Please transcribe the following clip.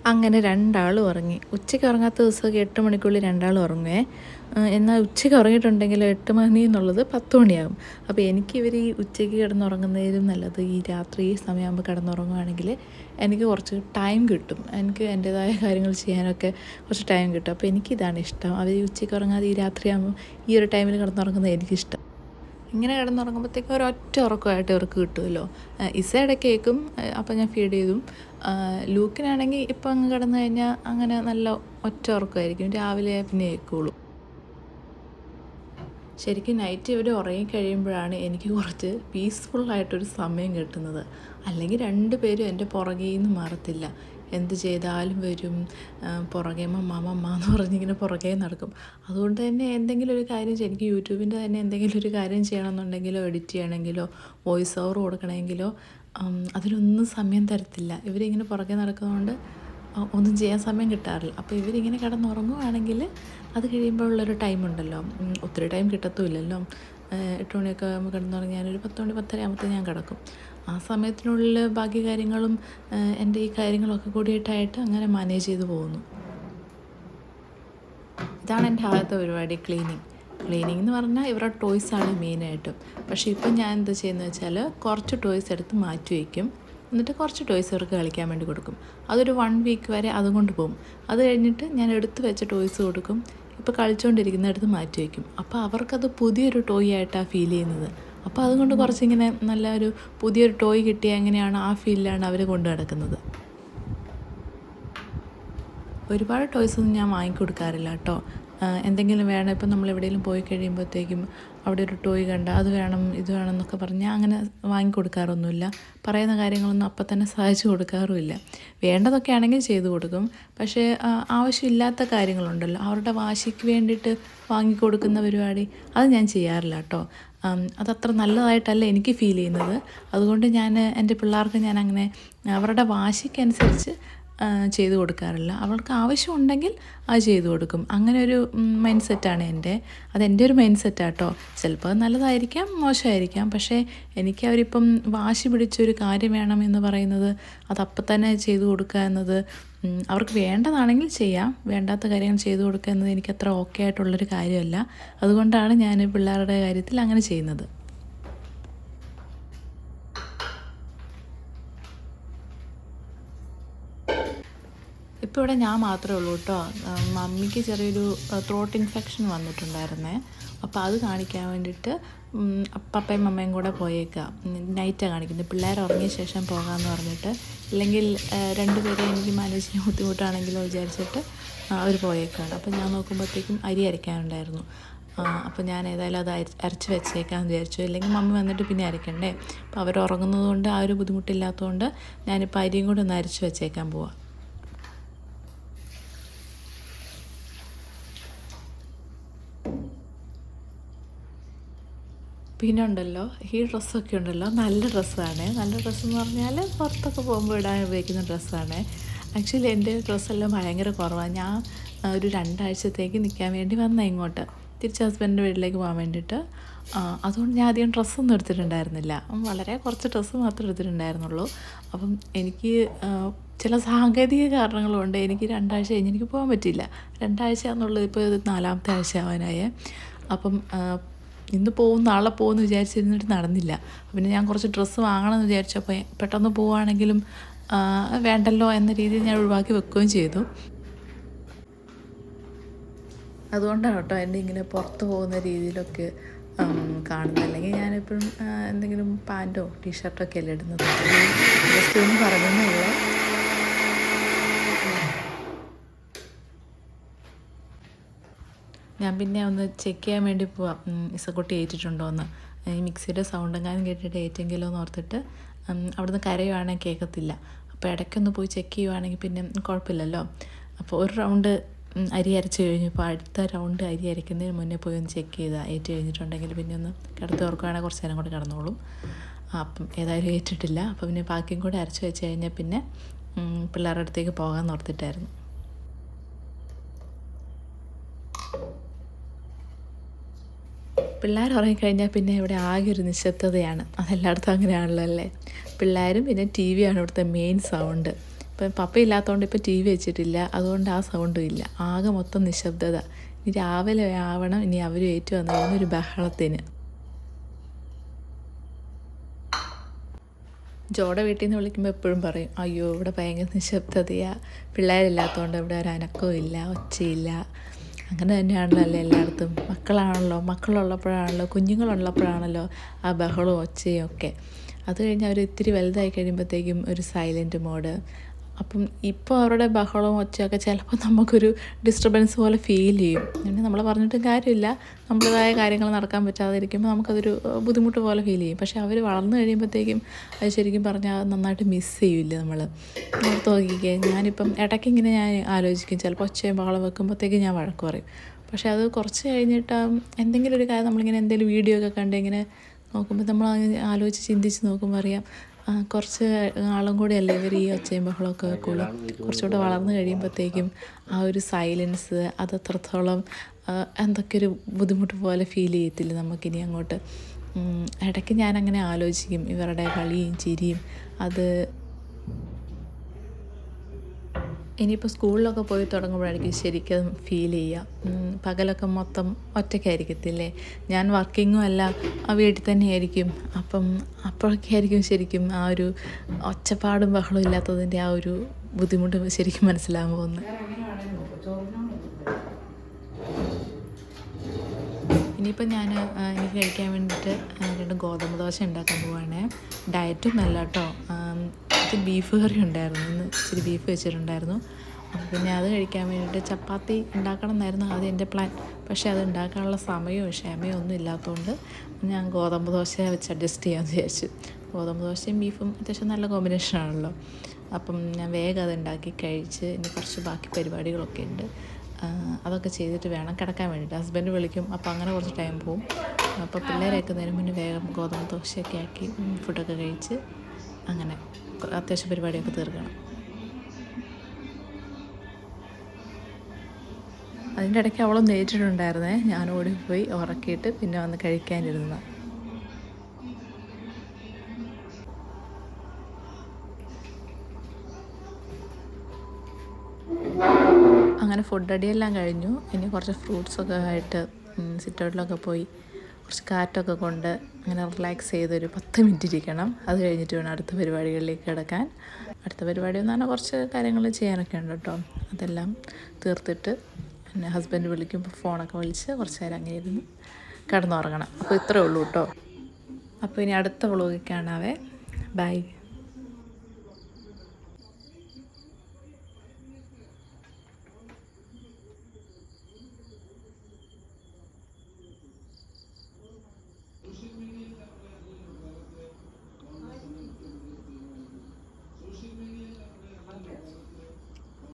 അങ്ങനെ രണ്ടാളും ഉറങ്ങി. ഉച്ചയ്ക്ക് ഉറങ്ങാത്ത ദിവസമൊക്കെ 8 മണിക്കുള്ളിൽ രണ്ടാളും ഉറങ്ങുവേ. എന്നാൽ ഉച്ചയ്ക്ക് ഉറങ്ങിയിട്ടുണ്ടെങ്കിൽ 8 മണി എന്നുള്ളത് 10 മണിയാകും. അപ്പോൾ എനിക്ക് ഇവർ ഈ ഉച്ചയ്ക്ക് കിടന്നുറങ്ങുന്നതിലും നല്ലത് ഈ രാത്രി ഈ സമയമാകുമ്പോൾ കിടന്നുറങ്ങുകയാണെങ്കിൽ എനിക്ക് കുറച്ച് ടൈം കിട്ടും. എനിക്ക് എൻ്റേതായ കാര്യങ്ങൾ ചെയ്യാനൊക്കെ കുറച്ച് ടൈം കിട്ടും. അപ്പോൾ എനിക്കിതാണ് ഇഷ്ടം. അവർ ഈ ഉച്ചയ്ക്ക് ഉറങ്ങാതെ ഈ രാത്രിയാകുമ്പോൾ ഈ ഒരു ടൈമിൽ കിടന്നുറങ്ങുന്നത് എനിക്കിഷ്ടം. ഇങ്ങനെ കിടന്നുറങ്ങുമ്പോഴത്തേക്കും ഒരൊറ്റ ഉറക്കമായിട്ട് ഇവർക്ക് കിട്ടുമല്ലോ. ഇസയുടെ കേൾക്കും, അപ്പോൾ ഞാൻ ഫീഡ് ചെയ്തും. ലൂക്കിനാണെങ്കിൽ ഇപ്പം അങ്ങ് കിടന്നു കഴിഞ്ഞാൽ അങ്ങനെ നല്ല ഒറ്റ ഉറക്കമായിരിക്കും, രാവിലെ പിന്നെ കേൾക്കുള്ളൂ. ശരിക്കും നൈറ്റ് ഇവർ ഉറങ്ങിക്കഴിയുമ്പോഴാണ് എനിക്ക് കുറച്ച് പീസ്ഫുള്ളായിട്ടൊരു സമയം കിട്ടുന്നത്. അല്ലെങ്കിൽ രണ്ടുപേരും എൻ്റെ പുറകെ നിന്ന് മാറത്തില്ല. എന്ത് ചെയ്താലും വരും, പുറകെ മമ്മ എന്ന് പറഞ്ഞിങ്ങനെ പുറകെ നടക്കും. അതുകൊണ്ട് തന്നെ എന്തെങ്കിലും ഒരു കാര്യം എനിക്ക് യൂട്യൂബിൻ്റെ തന്നെ എന്തെങ്കിലും ഒരു കാര്യം ചെയ്യണമെന്നുണ്ടെങ്കിലോ എഡിറ്റ് ചെയ്യണമെങ്കിലോ വോയിസ് ഓവർ കൊടുക്കണമെങ്കിലോ അതിനൊന്നും സമയം തരത്തില്ല. ഇവരിങ്ങനെ പുറകെ നടക്കുന്നതുകൊണ്ട് ഒന്നും ചെയ്യാൻ സമയം കിട്ടാറില്ല. അപ്പോൾ ഇവരിങ്ങനെ കിടന്നുറങ്ങുകയാണെങ്കിൽ അത് കഴിയുമ്പോഴുള്ളൊരു ടൈമുണ്ടല്ലോ, ഒത്തിരി ടൈം കിട്ടത്തുമില്ലല്ലോ. 8 മണിയൊക്കെ ആകുമ്പോൾ കിടന്നുറങ്ങി ഒരു 10 മണി 10:30 ആകുമ്പോഴത്തേക്ക് ഞാൻ കിടക്കും. ആ സമയത്തിനുള്ളിൽ ബാക്കി കാര്യങ്ങളും എൻ്റെ ഈ കാര്യങ്ങളൊക്കെ കൂടിയിട്ടായിട്ട് അങ്ങനെ മാനേജ് ചെയ്ത് പോകുന്നു. ഇതാണ് എൻ്റെ ആദ്യത്തെ പരിപാടി, ക്ലീനിങ് എന്ന് പറഞ്ഞാൽ ഇവരുടെ ടോയ്സാണ് മെയിനായിട്ടും. പക്ഷേ ഇപ്പം ഞാൻ എന്താ ചെയ്യുന്നത് വെച്ചാൽ കുറച്ച് ടോയ്സ് എടുത്ത് മാറ്റി വയ്ക്കും. എന്നിട്ട് കുറച്ച് ടോയ്സ് അവർക്ക് കളിക്കാൻ വേണ്ടി കൊടുക്കും. അതൊരു 1 വീക്ക് വരെ അതും കൊണ്ട് പോകും. അത് കഴിഞ്ഞിട്ട് ഞാൻ എടുത്ത് വെച്ച ടോയ്സ് കൊടുക്കും. ഇപ്പോൾ കളിച്ചുകൊണ്ടിരിക്കുന്നിടത്ത് മാറ്റി വയ്ക്കും. അപ്പോൾ അവർക്കത് പുതിയൊരു ടോയ് ആയിട്ടാണ് ഫീൽ ചെയ്യുന്നത്. അപ്പോൾ അതുകൊണ്ട് കുറച്ചിങ്ങനെ നല്ലൊരു പുതിയൊരു ടോയ് കിട്ടിയാൽ എങ്ങനെയാണ് ആ ഫീലിലാണ് അവർ കൊണ്ടു നടക്കുന്നത്. ഒരുപാട് ടോയ്സൊന്നും ഞാൻ വാങ്ങിക്കൊടുക്കാറില്ല കേട്ടോ. എന്തെങ്കിലും വേണം, ഇപ്പം നമ്മൾ എവിടെയെങ്കിലും പോയി കഴിയുമ്പോഴത്തേക്കും അവിടെ ഒരു ടോയ് കണ്ട അത് വേണം ഇത് വേണം എന്നൊക്കെ പറഞ്ഞാൽ അങ്ങനെ വാങ്ങിക്കൊടുക്കാറൊന്നുമില്ല. പറയുന്ന കാര്യങ്ങളൊന്നും അപ്പം തന്നെ സാധിച്ചു കൊടുക്കാറുമില്ല. വേണ്ടതൊക്കെ ആണെങ്കിൽ ചെയ്തു കൊടുക്കും. പക്ഷേ ആവശ്യമില്ലാത്ത കാര്യങ്ങളുണ്ടല്ലോ, അവരുടെ വാശിക്ക് വേണ്ടിയിട്ട് വാങ്ങിക്കൊടുക്കുന്ന പരിപാടി അത് ഞാൻ ചെയ്യാറില്ല കേട്ടോ. അതത്ര നല്ലതായിട്ടല്ല എനിക്ക് ഫീൽ ചെയ്യുന്നത്. അതുകൊണ്ട് ഞാൻ എൻ്റെ പിള്ളേർക്ക് ഞാൻ അങ്ങനെ അവരുടെ വാശിക്കനുസരിച്ച് ചെയ്തു കൊടുക്കാറില്ല. അവൾക്ക് ആവശ്യമുണ്ടെങ്കിൽ അത് ചെയ്തു കൊടുക്കും. അങ്ങനെ ഒരു മൈൻഡ് സെറ്റാണ് അതെൻ്റെ ഒരു മൈൻഡ് സെറ്റാണ് കേട്ടോ. ചിലപ്പോൾ അത് നല്ലതായിരിക്കാം, മോശമായിരിക്കാം. പക്ഷേ എനിക്ക് അവരിപ്പം വാശി പിടിച്ചൊരു കാര്യം വേണം എന്ന് പറയുന്നത് അതപ്പം തന്നെ ചെയ്തു കൊടുക്കുക എന്നത്, അവർക്ക് വേണ്ടതാണെങ്കിൽ ചെയ്യാം, വേണ്ടാത്ത കാര്യങ്ങൾ ചെയ്തു കൊടുക്കുക എന്നത് എനിക്കത്ര ഓക്കെ ആയിട്ടുള്ളൊരു കാര്യമല്ല. അതുകൊണ്ടാണ് ഞാൻ പിള്ളേരുടെ കാര്യത്തിൽ അങ്ങനെ ചെയ്യുന്നത്. ഇപ്പോൾ ഇവിടെ ഞാൻ മാത്രമേ ഉള്ളൂ കേട്ടോ. മമ്മിക്ക് ചെറിയൊരു ത്രോട്ട് ഇൻഫെക്ഷൻ വന്നിട്ടുണ്ടായിരുന്നേ. അപ്പോൾ അത് കാണിക്കാൻ വേണ്ടിയിട്ട് പപ്പയും മമ്മയും കൂടെ പോയേക്കാം. നൈറ്റാണ് കാണിക്കുന്നത്. പിള്ളേർ ഉറങ്ങിയ ശേഷം പോകാമെന്ന് പറഞ്ഞിട്ട്, ഇല്ലെങ്കിൽ രണ്ടുപേരെ എനിക്ക് മാനേജ് ചെയ്യാൻ ബുദ്ധിമുട്ടാണെങ്കിലോ വിചാരിച്ചിട്ട് അവർ പോയേക്കാണ്. അപ്പോൾ ഞാൻ നോക്കുമ്പോഴത്തേക്കും അരി അരയ്ക്കാനുണ്ടായിരുന്നു. അപ്പോൾ ഞാൻ ഏതായാലും അത് അരച്ച് വെച്ചേക്കാമെന്ന് വിചാരിച്ചു. അല്ലെങ്കിൽ മമ്മി വന്നിട്ട് പിന്നെ അരയ്ക്കണ്ടേ. അപ്പോൾ അവർ ഉറങ്ങുന്നത് കൊണ്ട് ആ ഒരു ബുദ്ധിമുട്ടില്ലാത്തതുകൊണ്ട് ഞാനിപ്പോൾ അരിയും കൂടെ ഒന്ന് അരച്ച് വെച്ചേക്കാൻ പോവാം. പിന്നെ ഉണ്ടല്ലോ, ഈ ഡ്രസ്സൊക്കെ ഉണ്ടല്ലോ നല്ല ഡ്രസ്സാണ്. നല്ല ഡ്രസ്സെന്ന് പറഞ്ഞാൽ പുറത്തൊക്കെ പോകുമ്പോൾ ഇടാൻ ഉപയോഗിക്കുന്ന ഡ്രസ്സാണ്. ആക്ച്വലി എൻ്റെ ഡ്രസ്സെല്ലാം ഭയങ്കര കുറവാണ്. ഞാൻ ഒരു 2 ആഴ്ചത്തേക്ക് നിൽക്കാൻ വേണ്ടി വന്ന ഇങ്ങോട്ട് തിരിച്ച് ഹസ്ബൻഡിൻ്റെ വീട്ടിലേക്ക് പോകാൻ വേണ്ടിയിട്ട്. അതുകൊണ്ട് ഞാൻ അധികം ഡ്രസ്സൊന്നും എടുത്തിട്ടുണ്ടായിരുന്നില്ല. വളരെ കുറച്ച് ഡ്രസ്സ് മാത്രമേ എടുത്തിട്ടുണ്ടായിരുന്നുള്ളൂ. അപ്പം എനിക്ക് ചില സാങ്കേതിക കാരണങ്ങളുണ്ട് എനിക്ക് 2 ആഴ്ച കഴിഞ്ഞ് എനിക്ക് പോകാൻ പറ്റിയില്ല. 2 ആഴ്ച എന്നുള്ളത് ഇപ്പോൾ ഇത് 4-ാമത്തെ ആഴ്ച ആവാനായേ. അപ്പം ഇന്ന് പോവും നാളെ പോകുമെന്ന് വിചാരിച്ചിരുന്നിട്ട് നടന്നില്ല. പിന്നെ ഞാൻ കുറച്ച് ഡ്രസ്സ് വാങ്ങണമെന്ന് വിചാരിച്ചപ്പോൾ പെട്ടെന്ന് പോവുകയാണെങ്കിലും വേണ്ടല്ലോ എന്ന രീതിയിൽ ഞാൻ ഒഴിവാക്കി വെക്കുകയും ചെയ്തു. അതുകൊണ്ടാണ് കേട്ടോ എൻ്റെ ഇങ്ങനെ പുറത്ത് പോകുന്ന രീതിയിലൊക്കെ കാണുന്നത്. അല്ലെങ്കിൽ ഞാനെപ്പോഴും എന്തെങ്കിലും പാൻറ്റോ ടീഷർട്ടൊക്കെ അല്ലേ ഇടുന്നത്. ജസ്റ്റ് ഒന്ന് പറഞ്ഞതേ ഉള്ളൂ. ഞാൻ പിന്നെ ഒന്ന് ചെക്ക് ചെയ്യാൻ വേണ്ടി പോവാം ഇസക്കുട്ടി ഏറ്റിട്ടുണ്ടോ എന്ന്. ഈ മിക്സിയുടെ സൗണ്ട് എങ്ങാനും കേട്ടിട്ട് ഏറ്റെങ്കിലോ എന്ന് ഓർത്തിട്ട്. അവിടുന്ന് കരയുവാണെങ്കിൽ കേൾക്കത്തില്ല. അപ്പോൾ ഇടയ്ക്കൊന്ന് പോയി ചെക്ക് ചെയ്യുവാണെങ്കിൽ പിന്നെ കുഴപ്പമില്ലല്ലോ. അപ്പോൾ ഒരു റൗണ്ട് അരി അരച്ച് കഴിഞ്ഞു. ഇപ്പോൾ അടുത്ത റൗണ്ട് അരി അരയ്ക്കുന്നതിന് മുന്നേ പോയി ഒന്ന് ചെക്ക് ചെയ്താൽ ഏറ്റ് കഴിഞ്ഞിട്ടുണ്ടെങ്കിൽ പിന്നെ ഒന്ന് കിടത്തി ഓർക്കുകയാണെങ്കിൽ കുറച്ച് നേരം കൂടെ കിടന്നോളും. അപ്പം ഏതായാലും ഏറ്റിട്ടില്ല. അപ്പോൾ പിന്നെ ബാക്കിയും കൂടെ അരച്ച് വെച്ച് കഴിഞ്ഞാൽ പിന്നെ പിള്ളേരുടെ അടുത്തേക്ക് പോകാമെന്ന് ഓർത്തിട്ടായിരുന്നു. പിള്ളേർ ഉറങ്ങിക്കഴിഞ്ഞാൽ പിന്നെ ഇവിടെ ആകെ ഒരു നിശബ്ദതയാണ്. അതെല്ലായിടത്തും അങ്ങനെയാണല്ലോ അല്ലേ. പിള്ളേരും പിന്നെ ടി വിയാണ് ഇവിടുത്തെ മെയിൻ സൗണ്ട്. ഇപ്പം പപ്പ ഇല്ലാത്തതുകൊണ്ട് ഇപ്പോൾ ടി വി വെച്ചിട്ടില്ല, അതുകൊണ്ട് ആ സൗണ്ടും ഇല്ല. ആകെ മൊത്തം നിശബ്ദത. ഇനി രാവിലെ ആവണം ഇനി അവർ ഏറ്റു വന്നു കഴിഞ്ഞാൽ ഒരു ബഹളത്തിന്. ജോടെ വീട്ടിൽ നിന്ന് വിളിക്കുമ്പോൾ എപ്പോഴും പറയും, അയ്യോ ഇവിടെ ഭയങ്കര നിശബ്ദതയാണ്, പിള്ളേരില്ലാത്തതുകൊണ്ട് ഇവിടെ ഒരു അനക്കവും ഇല്ല, ഒച്ചയില്ല. അങ്ങനെ തന്നെയാണല്ലോ അല്ലേ എല്ലായിടത്തും. മക്കളുള്ളപ്പോഴാണല്ലോ, കുഞ്ഞുങ്ങളുള്ളപ്പോഴാണല്ലോ ആ ബഹളവും ഒച്ചയും ഒക്കെ. അത് കഴിഞ്ഞ് അവർ ഇത്തിരി വലുതായി കഴിയുമ്പോഴത്തേക്കും ഒരു സൈലൻറ്റ് മോഡ്. അപ്പം ഇപ്പോൾ അവരുടെ ബഹളവും ഒച്ചയൊക്കെ ചിലപ്പോൾ നമുക്കൊരു ഡിസ്റ്റർബൻസ് പോലെ ഫീൽ ചെയ്യും. പിന്നെ നമ്മൾ പറഞ്ഞിട്ടും കാര്യമില്ല, നമ്മുടേതായ കാര്യങ്ങൾ നടക്കാൻ പറ്റാതിരിക്കുമ്പോൾ നമുക്കതൊരു ബുദ്ധിമുട്ട് പോലെ ഫീൽ ചെയ്യും. പക്ഷേ അവർ വളർന്നു കഴിയുമ്പോഴത്തേക്കും അത് ശരിക്കും പറഞ്ഞാൽ നന്നായിട്ട് മിസ്സ് ചെയ്യില്ല നമ്മൾ. ഓർത്ത് നോക്കിക്കേ, ഞാനിപ്പം ഇടയ്ക്കിങ്ങനെ ഞാൻ ആലോചിക്കും, ചിലപ്പോൾ ഒച്ചയും ബഹളം വെക്കുമ്പോഴത്തേക്കും ഞാൻ വഴക്ക് പറയും. പക്ഷേ അത് കുറച്ച് കഴിഞ്ഞിട്ട് എന്തെങ്കിലും ഒരു കാര്യം നമ്മളിങ്ങനെ എന്തെങ്കിലും വീഡിയോ ഒക്കെ കണ്ട് ഇങ്ങനെ നോക്കുമ്പോൾ നമ്മൾ ആലോചിച്ച് ചിന്തിച്ച് നോക്കുമ്പോൾ അറിയാം, കുറച്ച് നാളും കൂടിയല്ലേ ഇവർ ഈ ഒച്ചയും ബഹളമൊക്കെ വെക്കുള്ളൂ. കുറച്ചുകൂടെ വളർന്നു കഴിയുമ്പോഴത്തേക്കും ആ ഒരു സൈലൻസ് അത് അത്രത്തോളം എന്തൊക്കെ ഒരു ബുദ്ധിമുട്ട് പോലെ ഫീൽ ചെയ്യത്തില്ല നമുക്കിനി അങ്ങോട്ട്. ഇടയ്ക്ക് ഞാനങ്ങനെ ആലോചിക്കും ഇവരുടെ കളിയും ചിരിയും. അത് ഇനിയിപ്പോൾ സ്കൂളിലൊക്കെ പോയി തുടങ്ങുമ്പോഴായിരിക്കും ശരിക്കും ഫീൽ ചെയ്യുക. പകലൊക്കെ മൊത്തം ഒറ്റയ്ക്കായിരിക്കത്തില്ലേ, ഞാൻ വർക്കിങ്ങും അല്ല, ആ വീട്ടിൽ തന്നെയായിരിക്കും. അപ്പം അപ്പോഴൊക്കെ ആയിരിക്കും ശരിക്കും ആ ഒരു ഒച്ചപ്പാടും ബഹളവും ഇല്ലാത്തതിൻ്റെ ആ ഒരു ബുദ്ധിമുട്ട് ശരിക്കും മനസ്സിലാകാൻ പോകുന്നത്. ഇനിയിപ്പോൾ ഞാൻ എനിക്ക് കഴിക്കാൻ വേണ്ടിയിട്ട് 2 ഗോതമ്പ് ദോശ ഉണ്ടാക്കാൻ പോവുകയാണേ. ഡയറ്റും അല്ല കേട്ടോ, ഇത് ബീഫ് കറി ഉണ്ടായിരുന്നു, ഇന്ന് ഇച്ചിരി ബീഫ് വെച്ചിട്ടുണ്ടായിരുന്നു. അപ്പോൾ പിന്നെ അത് കഴിക്കാൻ വേണ്ടിയിട്ട് ചപ്പാത്തി ഉണ്ടാക്കണം എന്നായിരുന്നു ആദ്യം എൻ്റെ പ്ലാൻ. പക്ഷേ അത് ഉണ്ടാക്കാനുള്ള സമയവും ക്ഷമയും ഒന്നും ഇല്ലാത്തതുകൊണ്ട് ഞാൻ ഗോതമ്പ് ദോശ വെച്ച് അഡ്ജസ്റ്റ് ചെയ്യാമെന്ന് വിചാരിച്ചു. ഗോതമ്പ് ദോശയും ബീഫും അത്യാവശ്യം നല്ല കോമ്പിനേഷനാണല്ലോ. അപ്പം ഞാൻ വേഗം അത് ഉണ്ടാക്കി കഴിച്ച് ഇനി കുറച്ച് ബാക്കി പരിപാടികളൊക്കെ ഉണ്ട്, അതൊക്കെ ചെയ്തിട്ട് വേണം കിടക്കാൻ വേണ്ടിയിട്ട്. ഹസ്ബൻഡ് വിളിക്കും, അപ്പോൾ അങ്ങനെ കുറച്ച് ടൈം പോവും. അപ്പോൾ പിള്ളേരെ എത്തുന്നതിന് മുന്നേ വേഗം ഗോതമ്പ് ദോശയൊക്കെ ആക്കി ഫുഡൊക്കെ കഴിച്ച് അങ്ങനെ അത്യാവശ്യം പരിപാടിയൊക്കെ തീർക്കണം. അതിൻ്റെ ഇടയ്ക്ക് അവളൊന്ന് ഏറ്റിട്ടുണ്ടായിരുന്നേ, ഞാൻ ഓടിപ്പോയി ഉറക്കിയിട്ട് പിന്നെ വന്ന് കഴിക്കാനിരുന്ന. അങ്ങനെ ഫുഡ് അടിയെല്ലാം കഴിഞ്ഞു. ഇനി കുറച്ച് ഫ്രൂട്ട്സൊക്കെ ആയിട്ട് സിറ്റൗട്ടിലൊക്കെ പോയി കുറച്ച് കാറ്റൊക്കെ കൊണ്ട് അങ്ങനെ റിലാക്സ് ചെയ്തൊരു 10 മിനിറ്റ് ഇരിക്കണം. അത് കഴിഞ്ഞിട്ട് വേണം അടുത്ത പരിപാടികളിലേക്ക് കിടക്കാൻ. അടുത്ത പരിപാടി എന്ന് പറഞ്ഞാൽ കുറച്ച് കാര്യങ്ങൾ ചെയ്യാനൊക്കെ ഉണ്ട് കേട്ടോ. അതെല്ലാം തീർത്തിട്ട് പിന്നെ ഹസ്ബൻഡ് വിളിക്കുമ്പോൾ ഫോണൊക്കെ വിളിച്ച് കുറച്ച് നേരം അങ്ങനെ ഇരുന്ന് കിടന്നുറങ്ങണം. അപ്പോൾ ഇത്രയേ ഉള്ളൂ കേട്ടോ. അപ്പോൾ ഇനി അടുത്ത വ്ളോഗിൽ കാണാവേ. ബൈ.